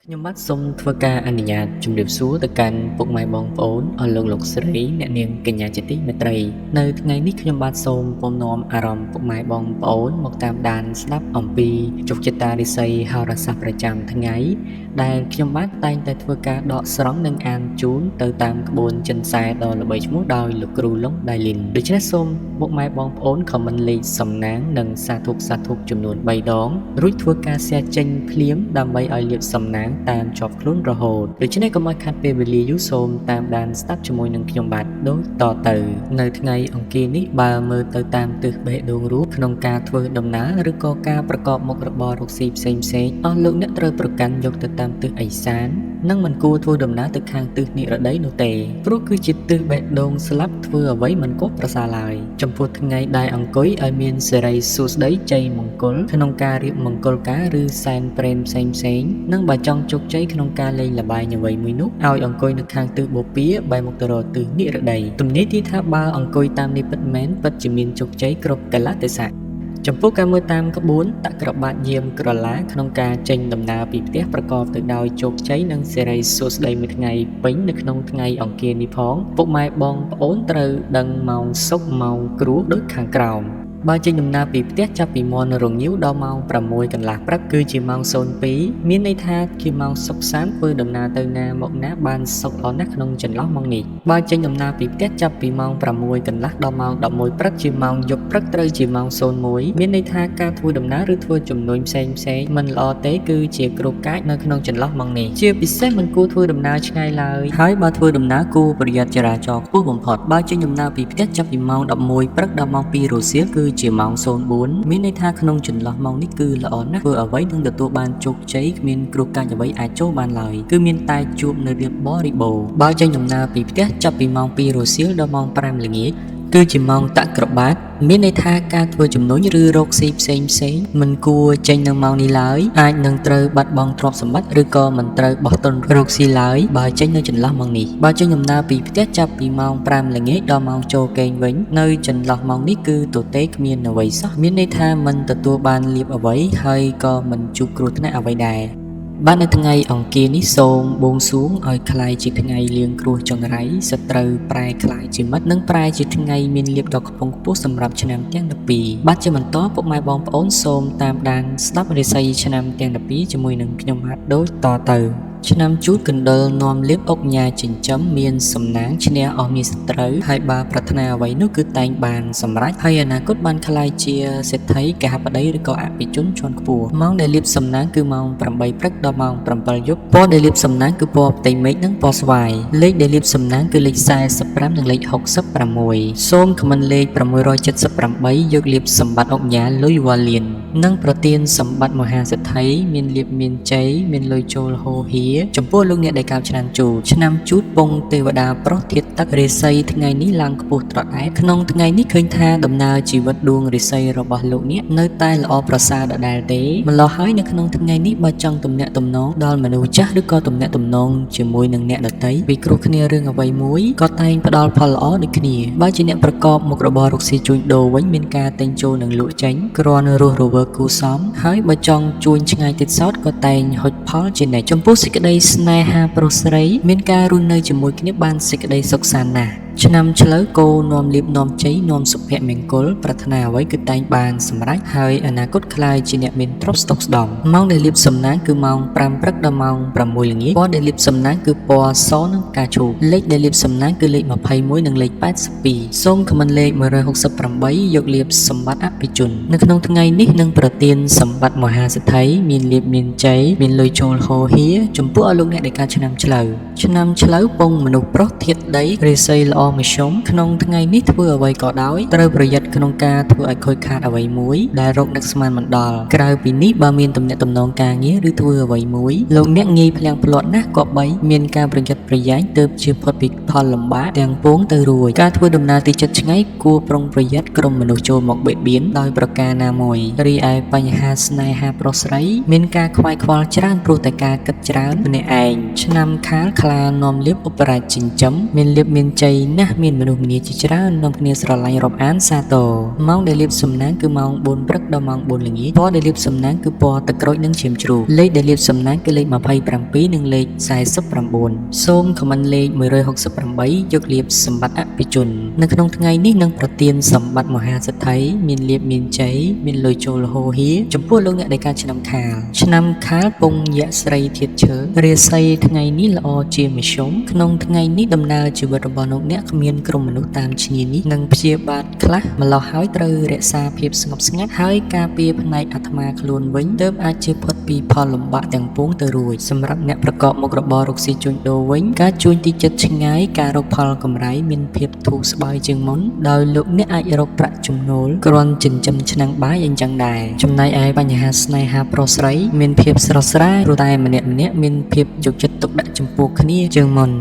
ខ្ញុំបាទសូមធ្វើការអនុញ្ញាតជម្រាបសួរទៅកាន់ពុកម៉ែបងប្អូនអស់លោកស្រីអ្នកនាងកញ្ញាជាទីមេត្រីនៅថ្ងៃនេះខ្ញុំបាទសូមពំនាំអារម្មណ៍ពុកម៉ែបងប្អូនមកតាមដានស្ដាប់អំពីជោគជតារាសីហោរាសាស្ត្រប្រចាំថ្ងៃដែលខ្ញុំបាទតែងតែធ្វើការដកស្រង់និងអានជូនទៅតាមក្បួនចិនសែដ៏ល្បីឈ្មោះដោយលោកគ្រូលងដៃលីនដូច្នេះសូមពុកម៉ែបងប្អូនខមមិនលេខសំណាងនិងសាធុចំនួន3ដងរួចធ្វើការ share ចេញភ្លាមដើម្បីឲ្យលាភសំណាងតាមជាប់ខ្លួនរហូតដូច្នេះកុំឲ្យខាត់ពេលវេលាយូរសូមតាមដានស្ដាប់ជាមួយនឹងខ្ញុំបាទដូចតទៅនៅថ្ងៃអង្គារនេះបើមើលទៅតាមទិសបេះដូងរូបក្នុងការធ្វើដំណើរឬក៏ការប្រកបមុខរបររកស៊ីផ្សេងអស់លោកអ្នកត្រូវប្រកាន់យកទៅតាមទិសឦសាននិងមិនគួរធ្វើដំណើរទៅខាងទិសនិរតីនោះទេព្រោះគឺជាទិសបេះដូងស្លាប់ធ្វើអ្វីមិនគួរប្រសើរឡើយចំពោះថ្ងៃដែលអង្គុយឲ្យមានសិរីសួស្តីជ័យមង្គលក្នុងការរៀបមង្គលការឬសែនព្រេនផ្សេងនិងបើចង់ជោគជ័យក្នុងការលេងល្បែងអ្វីមួយនោះឲ្យអង្គុយនៅខាងទិសបូព៌ាបែរមុខទៅរកទិសនិរតីទំនាយទីថាបើអង្គុយតាមនេះពិតមែនពិតជាមានជោគជ័យគ្រប់កលៈទេសៈចំពោះការមើលតាមក្បួនតក្របាតយាមក្រឡាក្នុងការចេញដំណើរពីផ្ទះប្រកបទៅដោយជោគជ័យនិងសិរីសួស្តីមួយថ្ងៃពេញនៅក្នុងថ្ងៃអង្គារនេះផងពុកម៉ែបងប្អូនត្រូវដឹងម៉ោងសុកម៉ោងគ្រោះដូចខាងក្រោមបើចេញដំណើរពីផ្ទះចាប់ពីមាន់រងាវដល់ម៉ោង6កន្លះព្រឹកគឺជាម៉ោង02មានន័យថាជាម៉ោងសុកសានធ្វើដំណើរទៅណាមកណាបានសុកល្អណាស់ក្នុងចន្លោះម៉ោងនេះបើចេញដំណើរពីផ្ទះចាប់ពីម៉ោង6កន្លះដល់ម៉ោង11ព្រឹកជាម៉ោងយប់ព្រឹកត្រូវជាម៉ោង01មានន័យថាការធ្វើដំណើរឬធ្វើចំនួនផ្សេងមិនល្អទេគឺជាគ្រោកកាចនៅក្នុងចន្លោះម៉ោងនេះជាពិសេសមិនគួរធ្វើដំណើរឆ្ងាយឡើយហើយបើធ្វើដំណើរគួរប្រយ័ត្នចរាចរណ៍ខ្ពស់បំផុតបើចេញដំណើរពីផ្ទះចាប់ពីម៉ោង11ព្រឹកដល់ម៉ោង2រសៀលគឺជាម៉ោង04មានន័យថាក្នុងចន្លោះម៉ោងនេះគឺល្អណាស់ធ្វើអ្វីនឹងទទួលបានជោគជ័យគ្មានគ្រោះកាចអ្វីអាចចូលបានឡើយគឺមានតែជួបនៅរៀបបរិបូរណ៍បើចេញដំណើរពីផ្ទះចាប់ពីម៉ោង2រសៀលដល់ម៉ោង5ល្ងាចគឺជាម៉ោងតក្របាតមានន័យថាការធ្វើចំនួនឬរកស៊ីផ្សេងមិនគួរចេញនៅម៉ោងនេះឡើយអាចនឹងត្រូវបាត់បង់ទ្រព្យសម្បត្តិឬក៏មិនត្រូវបោះទុនរកស៊ីឡើយបើចេញនៅចន្លោះម៉ោងនេះបើចេញដំណើរពីផ្ទះចាប់ពីម៉ោង5ល្ងាចដល់ម៉ោងចូលគេងវិញនៅចន្លោះម៉ោងនេះគឺទទេគ្មានអ្វីសោះមានន័យថាមិនទទួលបានលាភអ្វីហើយក៏មិនជួបគ្រោះថ្នាក់អ្វីដែរបាននៅថ្ងៃអង្គារនេះសូមបួងសួងឲ្យคล้ายជាថ្ងៃលៀងគ្រោះចង្រៃសត្រូវប្រែคล้ายជាមិត្តនិងប្រែជាថ្ងៃមានលាភដ៏ខ្ពង់ខ្ពស់សម្រាប់ឆ្នាំទាំង12បាទជាបន្តពុកម៉ែបងប្អូនសូមតាមដានស្ដាប់រាសីឆ្នាំទាំង12ជាមួយនឹងខ្ញុំបាទដូចតទៅឆ្នាំជូតកណ្ដុរនាំលៀបអុកញ៉ាចិញ្ចឹមមានសំណាងឈ្នះអស់មានសត្រូវហើយបើប្រាថ្នាអ្វីនោះគឺតែងបានសម្រេចហើយអនាគតបានក្លាយជាសេដ្ឋីកហបតីឬក៏អភិជនជាន់ខ្ពស់ម៉ោងដែលលៀបសំណាងគឺម៉ោង8ព្រឹកដល់ម៉ោង7យប់ពណ៌ដែលលៀបសំណាងគឺពណ៌ផ្ទៃមេឃនិងពណ៌ស្វាយលេខដែលលៀបសំណាងគឺលេខ45និងលេខ66សូមខមមិនលេខ678យកលៀបសម្បត្តិអុកញ៉ាលុយវ៉ាលៀននិងប្រទានសម្បត្តិមហាសេដ្ឋីមានលៀបមានជ័យមានលុយចូលហូហៀចំពោះលោកអ្នកដែលកើតឆ្នាំជូតពងទេវតាប្រុសធាតុទឹករាសីថ្ងៃនេះឡើងខ្ពស់ត្រដែតក្នុងថ្ងៃនេះឃើញថាដំណើរជីវិតដួងរាសីរបស់លោកអ្នកនៅតែល្អប្រសើរដដែលទេម្ល៉េះហើយនៅក្នុងថ្ងៃនេះបើចង់ទំនាក់ទំនងដល់មនុស្សចាស់ឬក៏ទំនាក់ទំនងជាមួយនឹងអ្នកដទៃពិគ្រោះគ្នារឿងអ្វីមួយក៏តែងផ្ដល់ផលល្អដូចគ្នាបើជាអ្នកប្រកបមុខរបររកស៊ីជួញដូរវិញមានការទិញចូលនិងលក់ចេញគ្រាន់រស់រវើកគូសមហើយបើចង់ជួញឆ្ងាយទៀតសោតក៏តែងហុចផលជានិច្ចចំពោះសេចក្តីស្នេហាប្រុសស្រីមានការរស់នៅជាមួយគ្នាបានសេចក្តីសុខសាន្តណាស់ឆ្នាំឆ្លូវគោនាំលៀបនាំជ័យនាំសុភមង្គលប្រាថ្នាអ្វីគឺតែងបានសម្រេចហើយអនាគតក្លាយជាអ្នកមានទ្រព្យស្តុកស្ដម្ភម៉ោងដែលលៀបសំណាងគឺម៉ោង5ព្រឹកដល់ម៉ោង6ល្ងាចពណ៌ដែលលៀបសំណាងគឺពណ៌សនិងផ្កាឈូកលេខដែលលៀបសំណាងគឺលេខ21និងលេខ82សូមខមមិនលេខ168យកលៀបសម្បត្តិអភិជននៅក្នុងថ្ងៃនេះនឹងប្រទានសម្បត្តិមហាសេដ្ឋីមានលៀបមានជ័យមានលុយចូលហូហៀចំពោះឲ្យលោកអ្នកដែលកើតឆ្នាំឆ្លូវពងមនុស្សប្រុសធាតុដីរាសីល្អមធ្យមក្នុងថ្ងៃនេះធ្វើអ្វីក៏ដោយត្រូវប្រយ័ត្នក្នុងការធ្វើឲ្យខូចខាតអ្វីមួយដែលរកនឹកស្មានមិនដល់ក្រៅពីនេះបើមានទំនាក់ទំនងការងារឬធ្វើអ្វីមួយលោកអ្នកងាយភ្លាំងភ្លាត់ណាស់គប្បីមានការប្រយ័ត្នប្រយែងទើបជាផុតពីផលលំបាកទាំងពួងទៅរួចការធ្វើដំណើរទីជិតឆ្ងាយគួរប្រុងប្រយ័ត្នក្រុមមនុស្សចូលមកបៀតបៀនដោយប្រការណាមួយរីឯបញ្ហាស្នេហាប្រុសស្រីមានការខ្វាយខ្វល់ច្រើនព្រោះតែការគិតច្រើនម្នាក់ឯងឆ្នាំខាលខ្លានាំលៀបឧបរាជចិញ្ចឹមមានលៀបមានជ័យ ណាស់មានមនុស្សម្នាជាច្រើននាំគ្នាស្រឡាញ់រាប់អានសាទរម៉ោងដែលលាបសំណាងគឺម៉ោង 4 ព្រឹកដល់ម៉ោង 4 ល្ងាចពណ៌ដែលលាបសំណាងគឺពណ៌ទឹកក្រូចនិងឈាមជ្រូកលេខដែលលាបសំណាងគឺលេខ 27 និងលេខ 49 សូមខមមិនលេខ 168 យកលាបសម្បត្តិអភិជននៅក្នុងថ្ងៃនេះនឹងប្រទានសម្បត្តិមហាសេដ្ឋីមានលាភមានជ័យមានលុយចូលហូរហៀចំពោះលោកអ្នកដែលកើតឆ្នាំខាលពងយៈស្រីធាតុឈើរាសីថ្ងៃនេះល្អជាមធ្យមក្នុងថ្ងៃនេះដំណើរជីវិតរបស់លោកអ្នកគ្មានក្រុមមនុស្សតាមឈ្នានេះនឹងព្យាបាទខ្លះម្លោះហើយត្រូវរក្សាភាពស្ងប់ស្ងាត់ហើយការពារផ្នែកអាត្មាខ្លួនវិញទើបអាចជៀសផុតពីផលលំបាកទាំងពួងទៅរួចសម្រាប់អ្នកប្រកបមុខរបររកស៊ីជួញដូរវិញការជួញទីចិត្តឆ្ងាយការរកផលកម្រៃមានភាពធូរស្បើយជាងមុនដោយលោកអ្នកអាចរកប្រាក់ចំណូលគ្រាន់ចិញ្ចឹមឆ្នាំងបាយអញ្ចឹងដែរចំណែកឯបញ្ហាស្នេហាប្រុសស្រីមានភាពស្រស់ស្រាយព្រោះតែម្នាក់មានភាពយកចិត្តទុកដាក់ចំពោះគ្នាជាងមុន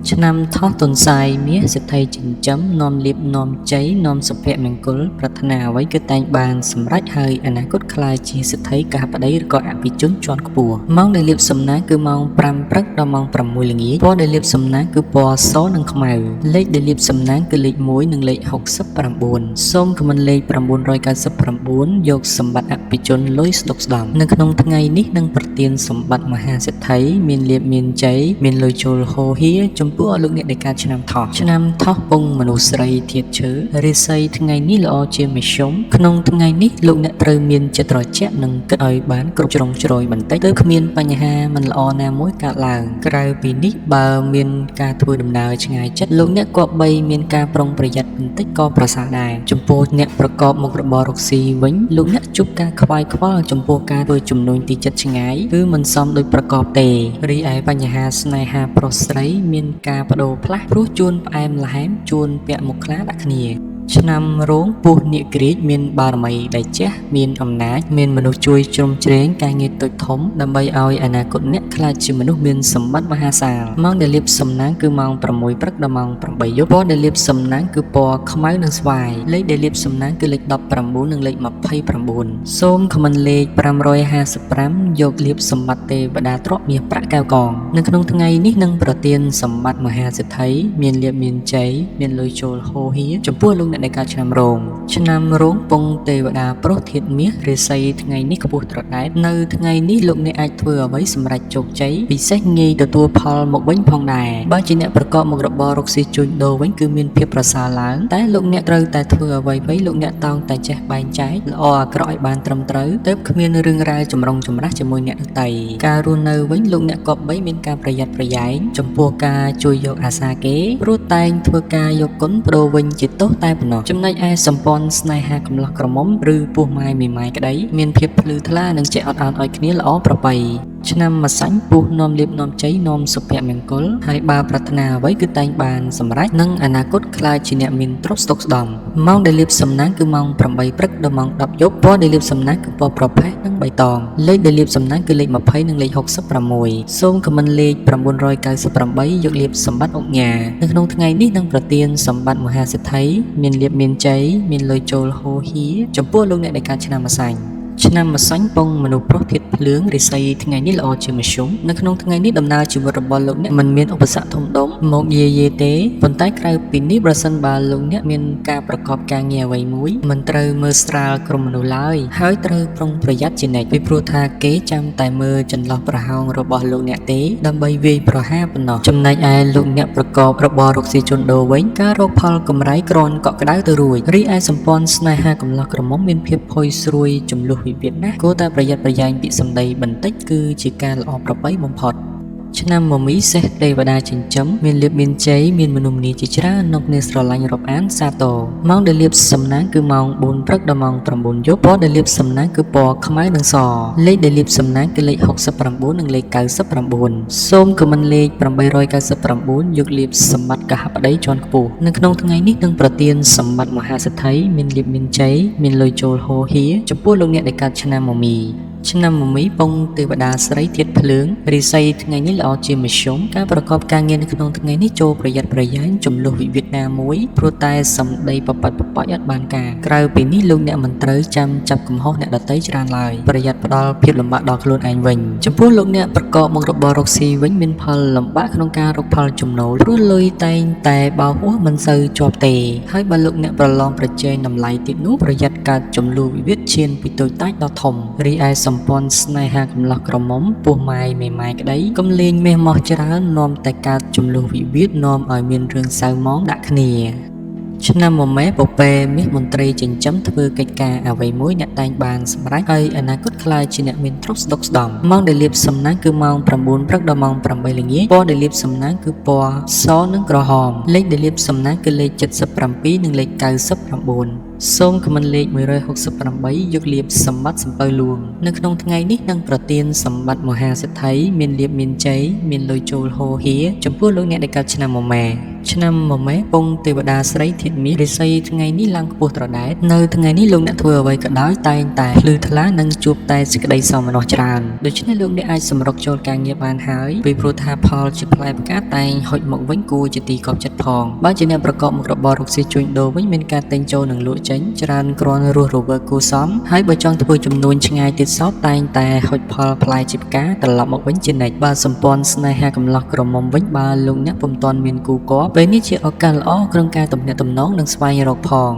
ឆ្នាំថោះទុនសាយមាសសេដ្ឋីចិញ្ចឹមនាំលៀបនាំជ័យនាំសុភមង្គលប្រាថ្នាអ្វីគឺតែងបានសម្រេចហើយអនាគតក្លាយជាសេដ្ឋីកហបតីឬក៏អភិជនជាន់ខ្ពស់ម៉ោងដែលលៀបសំណាងគឺម៉ោង 5 ព្រឹកដល់ម៉ោង 6 ល្ងាចពណ៌ដែលលៀបសំណាងគឺពណ៌សនិងខ្មៅលេខដែលលៀបសំណាងគឺលេខ 1 និងលេខ 69 សូមខមមិនលេខ 999 យកសម្បត្តិអភិជនលុយស្ដុកស្ដំនៅក្នុងថ្ងៃនេះនឹងប្រទានសម្បត្តិមហាសេដ្ឋីមានលាភមានជ័យមានលុយចូលហូរហៀចំពោះលោកអ្នកដែលកើតឆ្នាំថោះពងមនុស្សស្រីធាតុឈើរាសីថ្ងៃនេះល្អជាមធ្យមក្នុងថ្ងៃនេះលោកអ្នកត្រូវមានចិត្តត្រជាក់និងគិតឲ្យបានគ្រប់ជ្រុងជ្រោយបន្តិចទើបគ្មានបញ្ហាមិនល្អណាមួយកើតឡើងក្រៅពីនេះបើមានការធ្វើដំណើរឆ្ងាយចិត្តលោកអ្នកក៏បីមានការប្រុងប្រយ័ត្នបន្តិចក៏ប្រសើរដែរចំពោះអ្នកប្រកបមុខរបររកស៊ីវិញលោកអ្នកជួបការខ្វាយខ្វល់ចំពោះការធ្វើជំនួញទីចិត្តឆ្ងាយគឺមិនសមដូចប្រកបទេរីឯបញ្ហាស្នេហាប្រុសស្រីមានការបដូរផ្លាស់ព្រោះជួនផ្អែមល្ហែមជួនពាក់មុខខ្លាដាក់គ្នាឆ្នាំរោងពស់នាគក្រៀកមានបារមីដែលចេះមានអំណាចមានមនុស្សជួយជ្រោមជ្រែងការងារតូចធំដើម្បីឲ្យអនាគតអ្នកក្លាយជាមនុស្សមានសម្បត្តិមហាសាលម៉ោងដែលលាបសំណាងគឺម៉ោង 6 ព្រឹកដល់ម៉ោង 8 យប់ពណ៌ដែលលាបសំណាងគឺពណ៌ខ្មៅនិងស្វាយលេខដែលលាបសំណាងគឺលេខ 19 និងលេខ 29 សូមខមមិនលេខ 555 យកលាបសម្បត្តិទេវតាទ្រព្យមាសប្រាក់កែវកងនៅក្នុងថ្ងៃនេះនឹងប្រទានសម្បត្តិមហាសេដ្ឋីមានលាភមានជ័យមានលុយចូលហូរហៀចំពោះលោកអ្នកដែលកើតឆ្នាំរោងពងទេវតាប្រុសធាតុមាសរាសីថ្ងៃនេះខ្ពស់ត្រដែតនៅថ្ងៃនេះលោកអ្នកអាចធ្វើអ្វីសម្រាប់ជោគជ័យពិសេសងាយទទួលផលមកវិញផងដែរបើជាអ្នកប្រកបមុខរបររកស៊ីជួញដូរវិញគឺមានភាពប្រសើរឡើងតែលោកអ្នកត្រូវតែធ្វើអ្វីលោកអ្នកតោងតែចេះបែងចែកល្អអាក្រក់ឲ្យបានត្រឹមត្រូវទើបគ្មានរឿងរ៉ាវចម្រុងចម្រាស់ជាមួយអ្នកដទៃការរស់នៅវិញលោកអ្នកក៏បីមានការប្រយ័ត្នប្រយែងចំពោះការជួយយកអាសាគេព្រោះតែងធ្វើការយកគុណបដូរវិញជាទោសតែប៉ុណ្ណោះចំណែកឯសម្ព័ន្ធស្នេហាកំឡោះក្រមុំឬពោះម៉ាយមេម៉ាយក្តីមានភាពភ្លឺថ្លានិងចេះអត់ឱនឲ្យគ្នាល្អប្រពៃឆ្នាំម្សាញ់ពស់នាំលាភនាំជ័យនាំសុភមង្គលហើយបើប្រាថ្នាអ្វីគឺតែងបានសម្រេចនិងអនាគតក្លាយជាអ្នកមានទ្រព្យស្តុកស្តម្ភម៉ោងដែលលាភសំណាងគឺម៉ោង 8 ព្រឹកដល់ម៉ោង 10 យប់ពណ៌ដែលលាភសំណាងគឺពណ៌ប្រផេះនិងបៃតងលេខដែលលាភសំណាងគឺលេខ 20 និងលេខ 66 សូមខមមិនលេខ 998 យកលាភសម្បត្តិអុកញ៉ានៅក្នុងថ្ងៃនេះនឹងប្រទានសម្បត្តិមហាសេដ្ឋីមានលាភមានជ័យមានលុយចូលហូរហៀចំពោះលោកអ្នកដែលកើតឆ្នាំម្សាញ់ឆ្នាំម្សាញ់ពងមនុស្សប្រុសធាតុភ្លើងរាសីថ្ងៃនេះល្អជាមធ្យមនៅក្នុងថ្ងៃនេះដំណើរជីវិតរបស់លោកអ្នកមិនមានឧបសគ្គធំដុំមកយាយទេប៉ុន្តែក្រៅពីនេះប្រសិនបើលោកអ្នកមានការប្រកបការងារអ្វីមួយមិនត្រូវមើលស្រាលក្រុមមនុស្សឡើយហើយត្រូវប្រុងប្រយ័ត្នជានិច្ចពីព្រោះថាគេចាំតែមើលចន្លោះប្រហោងរបស់លោកអ្នកទេដើម្បីវាយប្រហារប៉ុណ្ណោះចំណែកឯលោកអ្នកប្រកបរបររកស៊ីជួញដូរវិញការរកផលកម្រៃគ្រាន់កក់ក្ដៅទៅរួចរីឯសម្ព័ន្ធស្នេហាកំឡោះក្រមុំមានភាពផុយស្រួយចំនួនវិវាទណាស់គួរតែប្រយ័ត្នប្រយែងពាក្យសម្ដីបន្តិចគឺជាការល្អប្រពៃបំផុតឆ្នាំមមីសេះទេវតាចិញ្ចឹមមានលាភមានជ័យមានមនុស្សម្នាជាច្រើននាំគ្នាស្រឡាញ់រាប់អានសាទរម៉ោងដែលលាភសំណាងគឺម៉ោង 4 ព្រឹកដល់ម៉ោង 9 យប់ពណ៌ដែលលាភសំណាងគឺពណ៌ខ្មៅនិងសលេខដែលលាភសំណាងគឺលេខ 69 និងលេខ 99 សូមខមមិនលេខ 899 យកលាភសម្បត្តិកហបតីជាន់ខ្ពស់នៅក្នុងថ្ងៃនេះនឹងប្រទានសម្បត្តិមហាសេដ្ឋីមានលាភមានជ័យមានលុយចូលហូរហៀចំពោះលោកអ្នកដែលកើតឆ្នាំមមី ឆ្នាំមមីពងទេវតាស្រីធាតភ្លើងរិស័យថ្ងៃនេះល្អជាមធ្យមការប្រកបការងារនៅក្នុងថ្ងៃនេះចូលប្រយ័ត្នប្រយែងចំនួនវិវាទណាមួយព្រោះតែសម្ដីបបិទ្ធបបអត់បានការក្រៅពីនេះលោកអ្នកមិនត្រូវចាំចាប់កំហុសអ្នកដទៃច្រើនឡើយប្រយ័ត្នផ្ដល់ភាពលំបាកដល់ខ្លួនឯងវិញចំពោះលោកអ្នកប្រកបមុខរបររកស៊ីវិញមានផលលំបាកក្នុងការរកផលចំណូលព្រោះលុយតែងតែបោហួសមិនសូវជាប់ទេហើយបើលោកអ្នកប្រឡងប្រជែងតម្លៃទៀតនោះប្រយ័ត្នកើតចំនួនវិវាទឈានពីតូចតាចដល់ធំរីឯសម្ព័ន្ធស្នេហាកំឡោះក្រមុំពោះម៉ាយមេម៉ាយក្តីកុំលេងមេះម៉ោះច្រើននាំតែកើតចំនួនវិវាទនាំឲ្យមានរឿងសៅហ្មងដាក់គ្នាឆ្នាំមមែពពែមាសមន្ត្រីចិញ្ចឹមធ្វើកិច្ចការអ្វីមួយអ្នកតែងបានសម្រេចហើយអនាគតខ្លាយជាអ្នកមានទ្រព្យស្ដុកស្ដំម៉ោងដែលលាបសំណាងគឺម៉ោង9ព្រឹកដល់ម៉ោង8ល្ងាចពណ៌ដែលលាបសំណាងគឺពណ៌សនិងក្រហមលេខដែលលាបសំណាងគឺលេខ77និងលេខ99សូមខមមិនលេខ168យកលៀបសម្បត្តិសំពៅលួងនៅក្នុងថ្ងៃនេះនឹងប្រទានសម្បត្តិមហាសេដ្ឋីមានលៀបមានជ័យមានលុយចូលហូរហៀចំពោះលោកអ្នកដែលកើតឆ្នាំមមែឆ្នាំមមែពងទេវតាស្រីធាតុមាសរិស័យថ្ងៃនេះឡើងខ្ពស់ត្រដែតនៅថ្ងៃនេះលោកអ្នកធ្វើអ្វីក៏ដោយតែងតែភ្លឺថ្លានិងជួបតែសេចក្តីសោមនស្សច្រើនដូច្នេះលោកអ្នកអាចសម្រុកចូលការងារបានហើយពីព្រោះថាផលជាផ្លែផ្កាតែងហុចមកវិញគួរជាទីកប់ចិត្តផងបើជាអ្នកប្រកបមុខរបររកស៊ីជួញដូរវិញមានការទិញចូលនិងលក់ចេញច្រើនគ្រាន់រស់រវើកគួសមហើយបើចង់ធ្វើចំនួនឆ្ងាយទៀតសោតតែងតែហុចផលផ្លែជាផ្កាត្រឡប់មកវិញជានិច្ចបើសម្ព័ន្ធស្នេហាកំឡោះក្រមុំវិញបើលោកអ្នកពុំទាន់មានគូគប់ពេលនេះជាឱកាសល្អក្នុងការទំនាក់ទំនងនិងស្វែងរកផង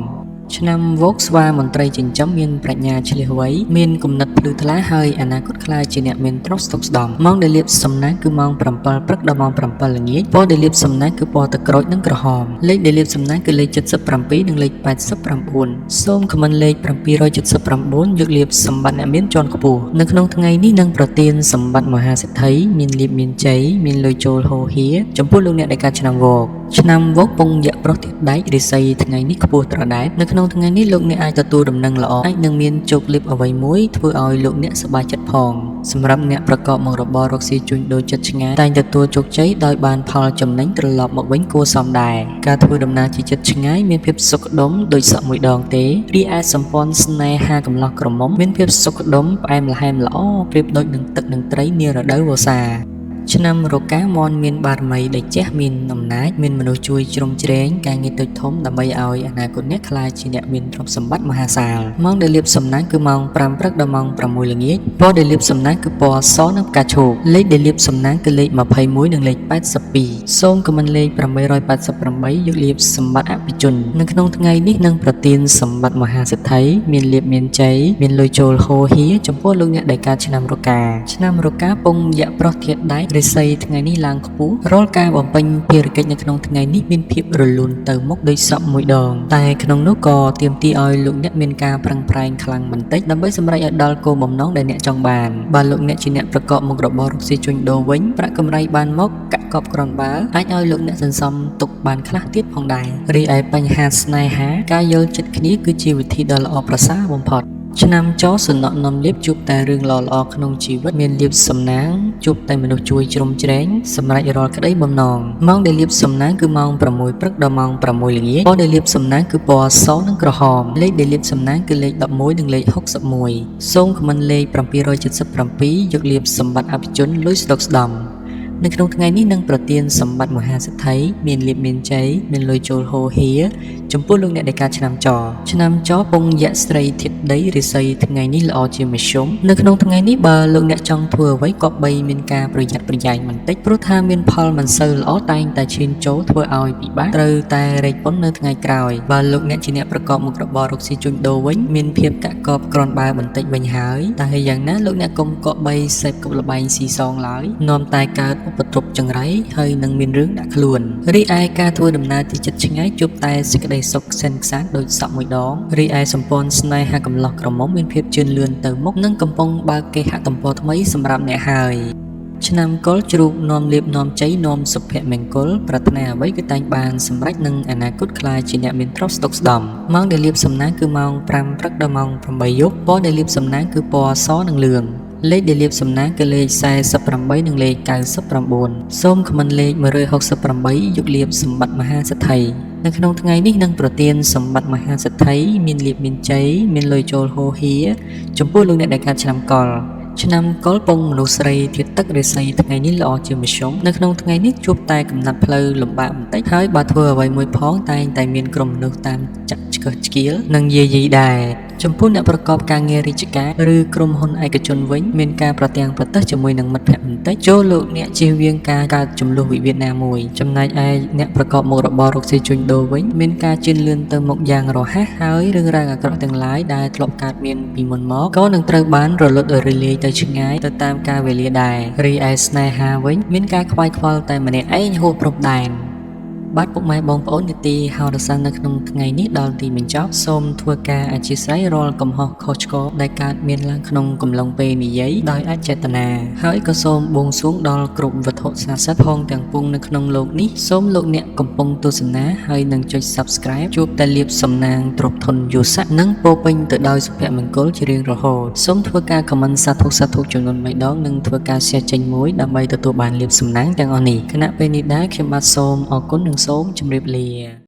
ឆ្នាំវោកស្វាមន្ត្រីចិញ្ចឹមមានប្រាជ្ញាឆ្លៀសវៃមានគំនិតភ្លឺថ្លាហើយអនាគតខ្លាយជាអ្នកមានទ្រព្យស្ដុកស្ដម្ភម៉ោងដែលលាបសំណាងគឺម៉ោង7ព្រឹកដល់ម៉ោង7ល្ងាចពណ៌ដែលលាបសំណាងគឺពណ៌ទឹកក្រូចនិងក្រហមលេខដែលលាបសំណាងគឺលេខ77និងលេខ89សូមខមមិនលេខ779យកលាបសម្បត្តិអ្នកមានជាន់ខ្ពស់នៅក្នុងថ្ងៃនេះនឹងប្រទានសម្បត្តិមហាសេដ្ឋីមានលាបមានជ័យមានលុយចូលហូរហៀចំពោះលោកអ្នកដែលកើតឆ្នាំវោកឆ្នាំវោកពងយៈប្រុសទៀតដែករិស័យថ្ងៃនេះខ្ពស់ត្រដែតនៅក្នុងថ្ងៃនេះលោកអ្នកអាចទទួលដំណឹងល្អអាចនឹងមានជោគលាភអ្វីមួយធ្វើឲ្យលោកអ្នកសប្បាយចិត្តផងសម្រាប់អ្នកប្រកបមុខរបររកស៊ីជួញដូរចិត្តឆ្ងាយតែងទទួលជោគជ័យដោយបានផលចំណេញត្រឡប់មកវិញគួរសមដែរការធ្វើដំណើរជាចិត្តឆ្ងាយមានភាពសុខដុមដូចសក់មួយដងទេរីឯសម្ព័ន្ធស្នេហាកំឡោះក្រមុំមានភាពសុខដុមផ្អែមល្ហែមល្អប្រៀបដូចនឹងទឹកនិងត្រីនារដូវវស្សាឆ្នាំរកាមនមានបារមីដែលជះមានអំណាចមានមនុស្សជួយជ្រោមជ្រែងការងារតូចធំដើម្បីឲ្យអនាគតអ្នកក្លាយជាអ្នកមានទ្រព្យសម្បត្តិមហាសាលម៉ោងដែលលាបសំណាងគឺម៉ោង5ព្រឹកដល់ម៉ោង6ល្ងាចពណ៌ដែលលាបសំណាងគឺពណ៌សនិងផ្កាឈូកលេខដែលលាបសំណាងគឺលេខ21និងលេខ82សូមខមមិនលេខ888យកលាបសម្បត្តិអភិជននៅក្នុងថ្ងៃនេះនឹងប្រទានសម្បត្តិមហាសេដ្ឋីមានលាបមានជ័យមានលុយចូលហូរហៀចំពោះលោកអ្នកដែលកើតឆ្នាំរកាឆ្នាំរកាពងយៈប្រុសធាតុដែករិស័យថ្ងៃនេះឡើងខ្ពស់រាល់ការបំពេញភារកិច្ចនៅក្នុងថ្ងៃនេះមានភាពរលូនទៅមុខដោយសក់មួយដងតែក្នុងនោះក៏ទាមទារឲ្យលោកអ្នកមានការប្រឹងប្រែងខ្លាំងបន្តិចដើម្បីសម្រេចឲ្យដល់គោលបំណងដែលអ្នកចង់បានបើលោកអ្នកជាអ្នកប្រកបមុខរបររកស៊ីជួញដូរវិញប្រាក់កម្រៃបានមកកាក់កបក្រនបើអាចឲ្យលោកអ្នកសន្សំទុកបានខ្លះទៀតផងដែររីឯបញ្ហាស្នេហាការយល់ចិត្តគ្នាគឺជាវិធីដ៏ល្អប្រសើរបំផុតឆ្នាំចសំណក់នំលៀបជួបតែរឿងល្អៗក្នុងជីវិតមានលៀបសំណាងជួបតែមនុស្សជួយជ្រោមជ្រែងសម្រេចរាល់ក្តីបំណងម៉ោងដែលលៀបសំណាងគឺម៉ោង6ព្រឹកដល់ម៉ោង6ល្ងាចពណ៌ដែលលៀបសំណាងគឺពណ៌សនិងក្រហមលេខដែលលៀបសំណាងគឺលេខ11និងលេខ61សូមខមមិនលេខ777យកលៀបសម្បត្តិអភិជនលុយស្ដុកស្ដំនៅក្នុងថ្ងៃនេះនឹងប្រទានសម្បត្តិមហាសេដ្ឋីមានលៀបមានជ័យមានលុយចូលហូរហៀចំពោះលោកអ្នកដែលកើតឆ្នាំចឆ្នាំចពងយៈស្រីធាតុដីរិស័យថ្ងៃនេះល្អជាមធ្យមនៅក្នុងថ្ងៃនេះបើលោកអ្នកចង់ធ្វើអ្វីក៏បីមានការប្រយ័ត្នប្រយែងបន្តិចព្រោះថាមានផលមិនសូវល្អតែងតែឈានចូលធ្វើឲ្យពិបាកត្រូវតែរែកពុននៅថ្ងៃក្រោយបើលោកអ្នកជាអ្នកប្រកបមុខរបររកស៊ីជួញដូរវិញមានភាពកាក់កបក្រនបើបន្តិចវិញហើយតែយ៉ាងណាលោកអ្នកកុំក៏បីសេពគប់លបែងស៊ីសងឡើយនាំតែកើតឧបទ្រពចង្រៃហើយនឹងមានរឿងដាក់ខ្លួនរីឯការធ្វើដំណើរទីជិតឆ្ងាយជួបតែសេចក្តីសុខខ្សែនខ្សានដូចសក់មួយដងរីឯសម្ព័ន្ធស្នេហាកំឡោះក្រមុំមានភាពជឿនលឿនទៅមុខនិងកំពុងបើកគេហទំព័រថ្មីសម្រាប់អ្នកហើយឆ្នាំកុលជ្រូកនាំលៀបនាំជ័យនាំសុភមង្គលប្រាថ្នាអ្វីគឺតែងបានសម្រេចនឹងអនាគតខ្លាយជាអ្នកមានទ្រព្យស្ដុកស្ដំម៉ោងដែលលៀបសំណាងគឺម៉ោង5ព្រឹកដល់ម៉ោង8យប់ពណ៌ដែលលៀបសំណាងគឺពណ៌សនិងលឿង លេខដែលលាបសំណាងគឺលេខ48និងលេខ99សូមខមមិនលេខ168យកលាបសម្បត្តិមហាសេដ្ឋីនៅក្នុងថ្ងៃនេះនឹងប្រទានសម្បត្តិមហាសេដ្ឋីមានលាភមានជ័យមានលុយចូលហូរហៀចំពោះលោកអ្នកដែលកើតឆ្នាំកុរឆ្នាំកុរពងមនុស្សស្រីធាតុទឹករាសីថ្ងៃនេះល្អជាមធ្យមនៅក្នុងថ្ងៃនេះជួបតែកំណត់ផ្លូវលំបាកបន្តិចហើយបើធ្វើអ្វីមួយផងតែងតែមានក្រុមមនុស្សតាមចាក់ឆ្កឹះឆ្កៀលនិងយាយីដែរចំពោះអ្នកប្រកបការងាររាជការឬក្រុមហ៊ុនឯកជនវិញមានការប្រទាំងប្រទះជាមួយនឹងមិត្តភក្តិបន្តិចចូលលោកអ្នកជៀសវាងការកើតចំនួនវិវាទណាមួយចំណែកឯអ្នកប្រកបមុខរបររកស៊ីជួញដូរវិញមានការជឿនលឿនទៅមុខយ៉ាងរហ័សហើយរឿងរ៉ាវអាក្រក់ទាំងឡាយដែលធ្លាប់កើតមានពីមុនមកក៏នឹងត្រូវបានរលត់រលាយទៅឆ្ងាយទៅតាមកាលវេលាដែររីឯស្នេហាវិញមានការខ្វាយខ្វល់តែម្នាក់ឯងហួសព្រំដែនបាទពុកម៉ែបងប្អូននីតិហោរាសាស្ត្រនៅក្នុងថ្ងៃនេះដល់ទីបញ្ចប់សូមធ្វើការអធិស្ឋានរាល់កំហុសខុសឆ្គងដែលកើតមានឡើងក្នុងកំឡុងពេលនិយាយដោយអចេតនាហើយក៏សូមបួងសួងដល់គ្រប់វត្ថុស័ក្តិសិទ្ធិផងទាំងពួងនៅក្នុងโลกនេះសូមលោកអ្នកកំពុងទស្សនាហើយនឹងចុច Subscribe ជួបតែលាភសំណាងទ្រព្យធនយស័ក្តិនិងពោពេញទៅដោយសុភមង្គលជារៀងរហូតសូមធ្វើការ comment សាធុចំនួន3ដងនិងធ្វើការ share ចេញមួយដើម្បីទទួលបានលាភសំណាងទាំងអស់នេះគណៈពេលនេះដែរខ្ញុំបាទសូមអរគុណនិងសូមជម្រាបលា